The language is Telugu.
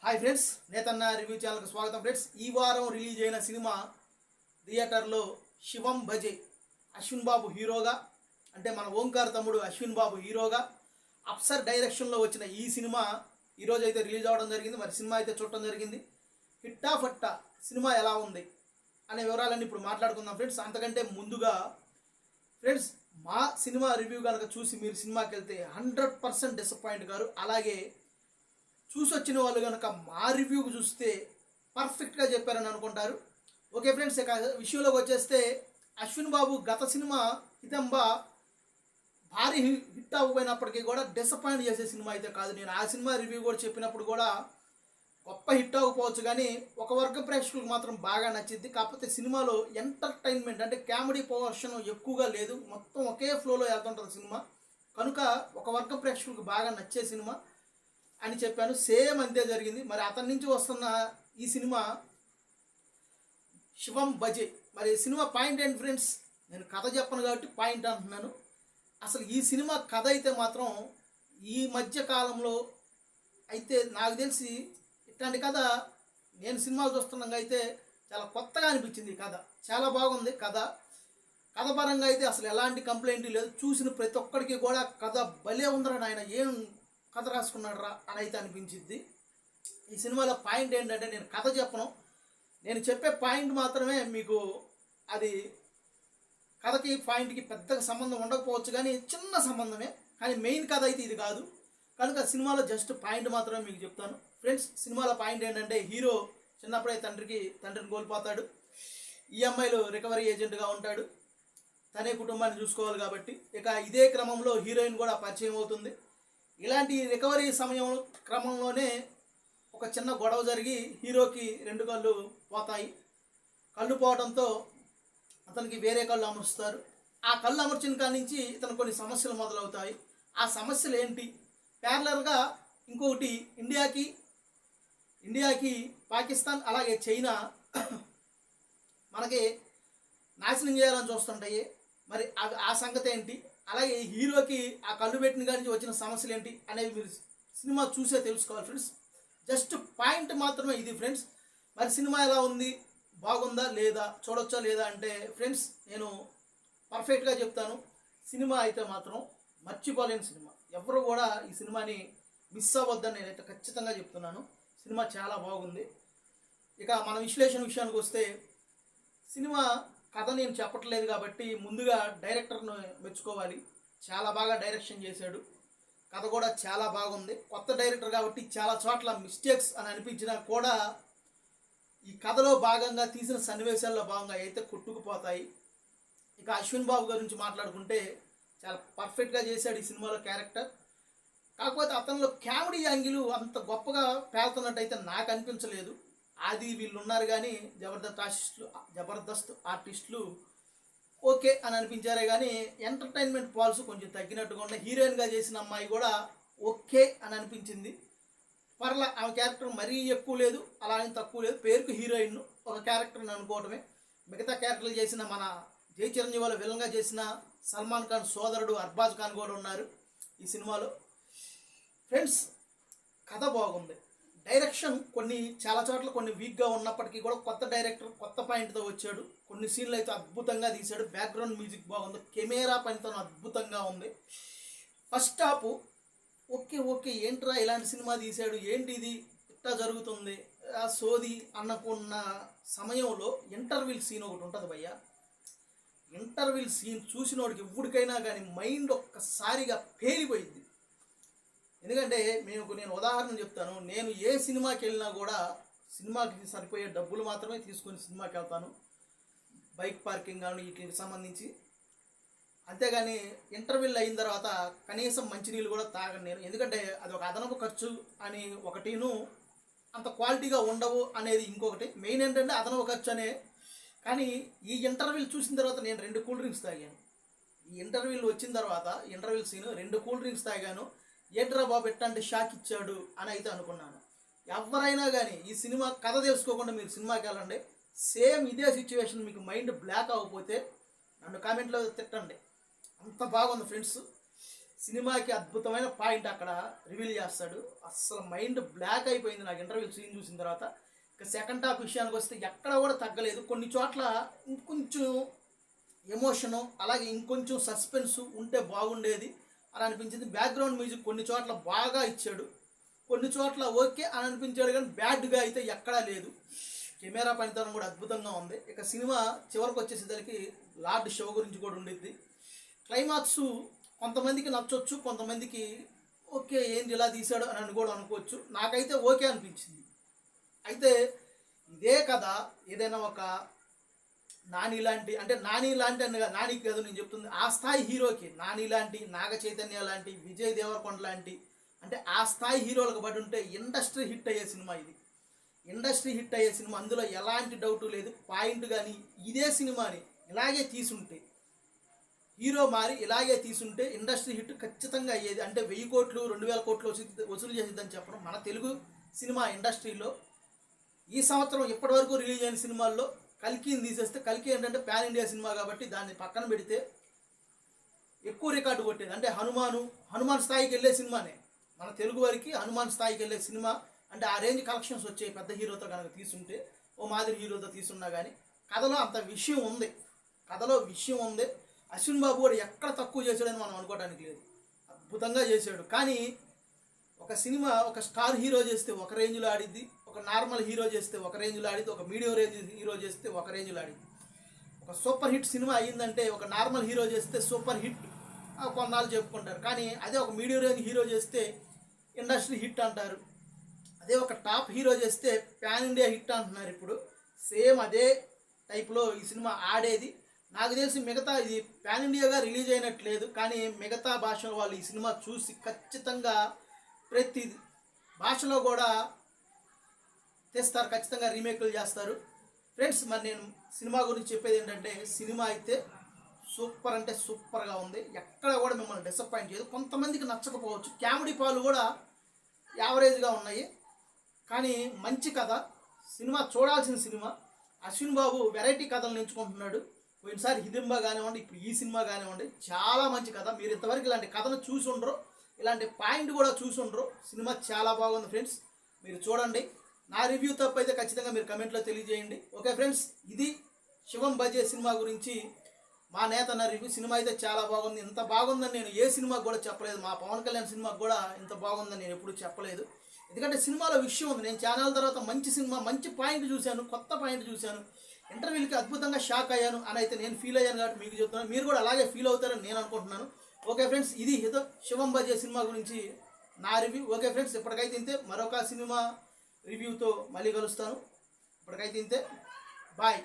హాయ్ ఫ్రెండ్స్, నేతన్న రివ్యూ ఛానల్కి స్వాగతం ఫ్రెండ్స్. ఈ వారం రిలీజ్ అయిన సినిమా థియేటర్లో శివం భజే. అశ్విన్ బాబు హీరోగా, అంటే మన ఓంకార్ తమ్ముడు అశ్విన్ బాబు హీరోగా అప్సర్ డైరెక్షన్లో వచ్చిన ఈ సినిమా ఈరోజు అయితే రిలీజ్ అవ్వడం జరిగింది. మరి సినిమా అయితే చూడటం జరిగింది. హిట్టా ఫట్టా సినిమా ఎలా ఉంది అనే వివరాలన్నీ ఇప్పుడు మాట్లాడుకుందాం ఫ్రెండ్స్. అంతకంటే ముందుగా ఫ్రెండ్స్, మా సినిమా రివ్యూ కనుక చూసి మీరు సినిమాకి వెళ్తే 100% డిసప్పాయింట్ గారు. అలాగే చూసి వచ్చిన వాళ్ళు కనుక మా రివ్యూకి చూస్తే పర్ఫెక్ట్గా చెప్పారని అనుకుంటారు. ఓకే ఫ్రెండ్స్, ఇక విషయంలోకి వచ్చేస్తే అశ్విన్ బాబు గత సినిమా హితంబ భారీ హిట్ అవ్వకపోయినప్పటికీ కూడా డిసప్పాయింట్ చేసే సినిమా అయితే కాదు. నేను ఆ సినిమా రివ్యూ కూడా చెప్పినప్పుడు కూడా గొప్ప హిట్ అవ్వకపోవచ్చు, కానీ ఒక వర్గ ప్రేక్షకులకు మాత్రం బాగా నచ్చింది. కాకపోతే సినిమాలో ఎంటర్టైన్మెంట్ అంటే కామెడీ పోర్షన్ ఎక్కువగా లేదు, మొత్తం ఒకే ఫ్లోలో వెళ్తుంటుంది సినిమా. కనుక ఒక వర్గ ప్రేక్షకులకు బాగా నచ్చే సినిమా అని చెప్పాను. సేమ్ అంతే జరిగింది. మరి అతని నుంచి వస్తున్న ఈ సినిమా శివం భజే. మరి సినిమా పాయింట్ ఏంటి ఫ్రెండ్స్? నేను కథ చెప్పను కాబట్టి పాయింట్ అంటున్నాను. అసలు ఈ సినిమా కథ అయితే మాత్రం ఈ మధ్య కాలంలో అయితే నాకు తెలిసి ఇట్లాంటి కథ నేను సినిమాలు చూస్తున్నాగా అయితే చాలా కొత్తగా అనిపించింది. ఈ కథ చాలా బాగుంది. కథ పరంగా అయితే అసలు ఎలాంటి కంప్లైంట్ లేదు. చూసిన ప్రతి ఒక్కడికి కూడా కథ భలే ఉందరా నాయన, ఏం కథ రాసుకున్నాడు రా అని అయితే అనిపించింది. ఈ సినిమాలో పాయింట్ ఏంటంటే నేను కథ చెప్పను, నేను చెప్పే పాయింట్ మాత్రమే మీకు. అది కథకి పాయింట్కి పెద్దగా సంబంధం ఉండకపోవచ్చు, కానీ చిన్న సంబంధమే. కానీ మెయిన్ కథ అయితే ఇది కాదు. కనుక సినిమాలో జస్ట్ పాయింట్ మాత్రమే మీకు చెప్తాను ఫ్రెండ్స్. సినిమాలో పాయింట్ ఏంటంటే హీరో చిన్నప్పుడే తండ్రిని కోల్పోతాడు. ఈఎంఐలో రికవరీ ఏజెంట్గా ఉంటాడు. తనే కుటుంబాన్ని చూసుకోవాలి కాబట్టి. ఇక ఇదే క్రమంలో హీరోయిన్ కూడా పరిచయం అవుతుంది. ఇలాంటి రికవరీ క్రమంలోనే ఒక చిన్న గొడవ జరిగి హీరోకి 2 కళ్ళు పోతాయి. కళ్ళు పోవడంతో అతనికి వేరే కళ్ళు అమరుస్తారు. ఆ కళ్ళు అమర్చిన కాడి నుంచి ఇతను కొన్ని సమస్యలు మొదలవుతాయి. ఆ సమస్యలు ఏంటి? ప్యారలర్గా ఇంకొకటి ఇండియాకి పాకిస్తాన్ అలాగే చైనా మనకి నాశనం చేయాలని చూస్తుంటాయి. మరి ఆ సంగతి ఏంటి? అలాగే హీరోకి ఆ కళ్ళు పెట్టిన కాడి నుంచి వచ్చిన సమస్యలు ఏంటి అనేవి మీరు సినిమా చూసే తెలుసుకోవాలి ఫ్రెండ్స్. జస్ట్ పాయింట్ మాత్రమే ఇది ఫ్రెండ్స్. మరి సినిమా ఎలా ఉంది, బాగుందా లేదా, చూడొచ్చా లేదా అంటే ఫ్రెండ్స్ నేను పర్ఫెక్ట్గా చెప్తాను. సినిమా అయితే మాత్రం మర్చిపోలేని సినిమా. ఎవరు కూడా ఈ సినిమాని మిస్ అవ్వద్దని నేనైతే ఖచ్చితంగా చెప్తున్నాను. సినిమా చాలా బాగుంది. ఇక మన విశ్లేషణ విషయానికి వస్తే సినిమా కథ నేను చెప్పట్లేదు కాబట్టి ముందుగా డైరెక్టర్ను మెచ్చుకోవాలి. చాలా బాగా డైరెక్షన్ చేశాడు. కథ కూడా చాలా బాగుంది. కొత్త డైరెక్టర్ కాబట్టి చాలా చోట్ల మిస్టేక్స్ అని అనిపించినా కూడా ఈ కథలో భాగంగా తీసిన సన్నివేశాల్లో భాగంగా అయితే కొట్టుకుపోతాయి. ఇక అశ్విన్ బాబు గురించి మాట్లాడుకుంటే చాలా పర్ఫెక్ట్గా చేశాడు ఈ సినిమాలో క్యారెక్టర్. కాకపోతే అతనిలో కామెడీ యాంగిల్ అంత గొప్పగా పేలుతున్నట్టు అయితే నాకు అనిపించలేదు. అది వీళ్ళు ఉన్నారు కానీ జబర్దస్త్ ఆర్టిస్టులు ఓకే అని అనిపించారే కానీ ఎంటర్టైన్మెంట్ పాల్స్ కొంచెం తగ్గినట్టుగా ఉన్నాయి. హీరోయిన్గా చేసిన అమ్మాయి కూడా ఓకే అని అనిపించింది. పర్లా, ఆమె క్యారెక్టర్ మరీ ఎక్కువ లేదు, అలా అని తక్కువ లేదు. పేరుకు హీరోయిన్ ఒక క్యారెక్టర్ని అనుకోవడమే. మిగతా క్యారెక్టర్లు చేసిన మన జై చిరంజీవి వాళ్ళ విలన్గా చేసిన సల్మాన్ ఖాన్ సోదరుడు అర్బాజ్ ఖాన్ కూడా ఉన్నారు ఈ సినిమాలో. ఫ్రెండ్స్, కథ బాగుంది. డైరెక్షన్ చాలా చోట్ల కొన్ని వీక్గా ఉన్నప్పటికీ కూడా కొత్త డైరెక్టర్ కొత్త పాయింట్తో వచ్చాడు. కొన్ని సీన్లు అయితే అద్భుతంగా తీశాడు. బ్యాక్గ్రౌండ్ మ్యూజిక్ బాగుంది. కెమెరా పనితో అద్భుతంగా ఉంది. ఫస్ట్ హాఫ్ ఓకే ఏంట్రా ఇలాంటి సినిమా తీశాడు, ఏంటి ఇది ఇట్లా జరుగుతుంది ఆ సోది అనుకున్న సమయంలో ఇంటర్వెల్ సీన్ ఒకటి ఉంటుంది భయ్య. ఇంటర్వెల్ సీన్ చూసినోడికి ఎవ్వడికైనా కానీ మైండ్ ఒక్కసారిగా పేలిపోయింది. ఎందుకంటే నేను ఉదాహరణ చెప్తాను. నేను ఏ సినిమాకి వెళ్ళినా కూడా సినిమాకి సరిపోయే డబ్బులు మాత్రమే తీసుకొని సినిమాకి వెళ్తాను, బైక్ పార్కింగ్ కానీ వీటికి సంబంధించి. అంతేగాని ఇంటర్వెల్ అయిన తర్వాత కనీసం మంచినీళ్ళు కూడా తాగను నేను. ఎందుకంటే అది ఒక అదనపు ఖర్చు అని ఒకటిను, అంత క్వాలిటీగా ఉండవు అనేది ఇంకొకటి. మెయిన్ ఏంటంటే అదనపు ఖర్చు అనే. కానీ ఈ ఇంటర్వెల్ చూసిన తర్వాత నేను 2 కూల్ డ్రింక్స్ తాగాను. ఈ ఇంటర్వెల్ వచ్చిన తర్వాత ఇంటర్వెల్ సీన్ 2 కూల్ డ్రింక్స్ తాగాను. ఏంట్రా బాబు ఎట్లాంటి షాక్ ఇచ్చాడు అని అయితే అనుకున్నాను. ఎవరైనా కానీ ఈ సినిమా కథ తెలుసుకోకుండా మీరు సినిమాకి వెళ్ళండి. సేమ్ ఇదే సిచ్యువేషన్ మీకు మైండ్ బ్లాక్ అవ్వకపోతే నన్ను కామెంట్లో తిట్టండి. అంత బాగుంది ఫ్రెండ్స్. సినిమాకి అద్భుతమైన పాయింట్ అక్కడ రివీల్ చేస్తాడు. అస్సలు మైండ్ బ్లాక్ అయిపోయింది నాకు ఇంటర్వ్యూ సీన్ చూసిన తర్వాత. ఇక సెకండ్ హాఫ్ విషయానికి వస్తే ఎక్కడ కూడా తగ్గలేదు. కొన్ని చోట్ల ఇంకొంచెం ఎమోషను అలాగే ఇంకొంచెం సస్పెన్స్ ఉంటే బాగుండేది అని అనిపించింది. బ్యాక్గ్రౌండ్ మ్యూజిక్ కొన్ని చోట్ల బాగా ఇచ్చాడు, కొన్ని చోట్ల ఓకే అని అనిపించాడు, కానీ బ్యాడ్గా అయితే ఎక్కడా లేదు. కెమెరా పనితనం కూడా అద్భుతంగా ఉంది. ఇక సినిమా చివరికి వచ్చేసేసరికి లార్డ్ షో గురించి కూడా ఉండిద్ది. క్లైమాక్స్ కొంతమందికి నచ్చొచ్చు, కొంతమందికి ఓకే ఏంటి ఇలా తీశాడు అని కూడా అనుకోవచ్చు. నాకైతే ఓకే అనిపించింది. అయితే ఇదే కథ ఏదైనా ఒక నాని లాంటి, అంటే నాని లాంటి అని నాని కాదు నేను చెప్తుంది, ఆ స్థాయి హీరోకి నాని లాంటి, నాగ చైతన్య లాంటి, విజయ్ దేవరకొండ లాంటి, అంటే ఆ స్థాయి హీరోలకు పడి ఉంటే ఇండస్ట్రీ హిట్ అయ్యే సినిమా ఇది. ఇండస్ట్రీ హిట్ అయ్యే సినిమా, అందులో ఎలాంటి డౌటు లేదు. పాయింట్ కానీ ఇదే సినిమాని ఇలాగే తీసుంటే, హీరో మారి ఇలాగే తీసుంటే ఇండస్ట్రీ హిట్ ఖచ్చితంగా అయ్యేది. అంటే 1000 కోట్లు 2000 కోట్లు వసూలు చేసిద్దని చెప్పడం. మన తెలుగు సినిమా ఇండస్ట్రీలో ఈ సంవత్సరం ఇప్పటివరకు రిలీజ్ అయిన సినిమాల్లో కల్కిని తీసేస్తే, కల్కి ఏంటంటే పాన్ ఇండియా సినిమా కాబట్టి దాన్ని పక్కన పెడితే ఎక్కువ రికార్డు కొట్టేది. అంటే హనుమాన్ స్థాయికి వెళ్ళే సినిమానే మన తెలుగు వారికి. హనుమాన్ స్థాయికి వెళ్ళే సినిమా అంటే ఆ రేంజ్ కలెక్షన్స్ వచ్చాయి పెద్ద హీరోతో కనుక తీసుంటే, ఓ మాదిరి హీరోతో తీసున్నా కానీ. కథలో అంత విషయం ఉంది, కథలో విషయం ఉంది. అశ్విన్ బాబు కూడా ఎక్కడ తక్కువ చేశాడని మనం అనుకోవడానికి లేదు, అద్భుతంగా చేశాడు. కానీ ఒక సినిమా ఒక స్టార్ హీరో చేస్తే ఒక రేంజ్లో ఆడిద్ది, ఒక నార్మల్ హీరో చేస్తే ఒక రేంజ్లో ఆడిద్ది, ఒక మీడియం రేంజ్ హీరో చేస్తే ఒక రేంజ్లో ఆడిద్ది. ఒక సూపర్ హిట్ సినిమా అయ్యిందంటే ఒక నార్మల్ హీరో చేస్తే సూపర్ హిట్ కొన్నాళ్ళు చెప్పుకుంటారు, కానీ అదే ఒక మీడియం రేంజ్ హీరో చేస్తే ఇండస్ట్రీ హిట్ అంటారు. అదే ఒక టాప్ హీరో చేస్తే పాన్ ఇండియా హిట్ అంటున్నారు. ఇప్పుడు సేమ్ అదే టైప్లో ఈ సినిమా ఆడేది. నాకు తెలిసి మిగతా ఇది పాన్ ఇండియాగా రిలీజ్ అయినట్లేదు, కానీ మిగతా భాషల వాళ్ళు ఈ సినిమా చూసి ఖచ్చితంగా ప్రతి భాషలో కూడా తెస్తారు, ఖచ్చితంగా రీమేక్లు చేస్తారు. ఫ్రెండ్స్, మరి నేను సినిమా గురించి చెప్పేది ఏంటంటే, సినిమా అయితే సూపర్ అంటే సూపర్గా ఉంది. ఎక్కడ కూడా మిమ్మల్ని డిసప్పాయింట్ చేయదు. కొంతమందికి నచ్చకపోవచ్చు, కామెడీ పాలు కూడా యావరేజ్గా ఉన్నాయి, కానీ మంచి కథ. సినిమా చూడాల్సిన సినిమా. అశ్విన్ బాబు వెరైటీ కథలను ఎంచుకుంటున్నాడు. పోయినసారి హిడింబా కానివ్వండి, ఇప్పుడు ఈ సినిమా కానివ్వండి, చాలా మంచి కథ. మీరు ఇంతవరకు ఇలాంటి కథను చూసి ఉండరు, ఇలాంటి పాయింట్ కూడా చూసి ఉండరు. సినిమా చాలా బాగుంది ఫ్రెండ్స్, మీరు చూడండి. నా రివ్యూ తప్పు అయితే ఖచ్చితంగా మీరు కమెంట్లో తెలియజేయండి. ఓకే ఫ్రెండ్స్, ఇది శివం బజే సినిమా గురించి మా నేత అన్న రివ్యూ. సినిమా అయితే చాలా బాగుంది. ఇంత బాగుందని నేను ఏ సినిమాకి కూడా చెప్పలేదు. మా పవన్ కళ్యాణ్ సినిమాకి కూడా ఇంత బాగుందని నేను ఎప్పుడు చెప్పలేదు. ఎందుకంటే సినిమాలో విషయం ఉంది. నేను ఛానల్ తర్వాత మంచి సినిమా, మంచి పాయింట్ చూశాను, కొత్త పాయింట్ చూశాను. ఇంటర్వ్యూలకి అద్భుతంగా షాక్ అయ్యాను అని అయితే నేను ఫీల్ అయ్యాను కాబట్టి మీకు చెప్తున్నాను. మీరు కూడా అలాగే ఫీల్ అవుతారని నేను అనుకుంటున్నాను. ఓకే ఫ్రెండ్స్, ఇది శివం బజే సినిమా గురించి నా రివ్యూ. ఓకే ఫ్రెండ్స్, ఇప్పటికైతే ఇంతే. మరొక సినిమా రివ్యూతో మళ్ళీ కలుస్తాను. ఇప్పటికైతే ఇంతే. బాయ్.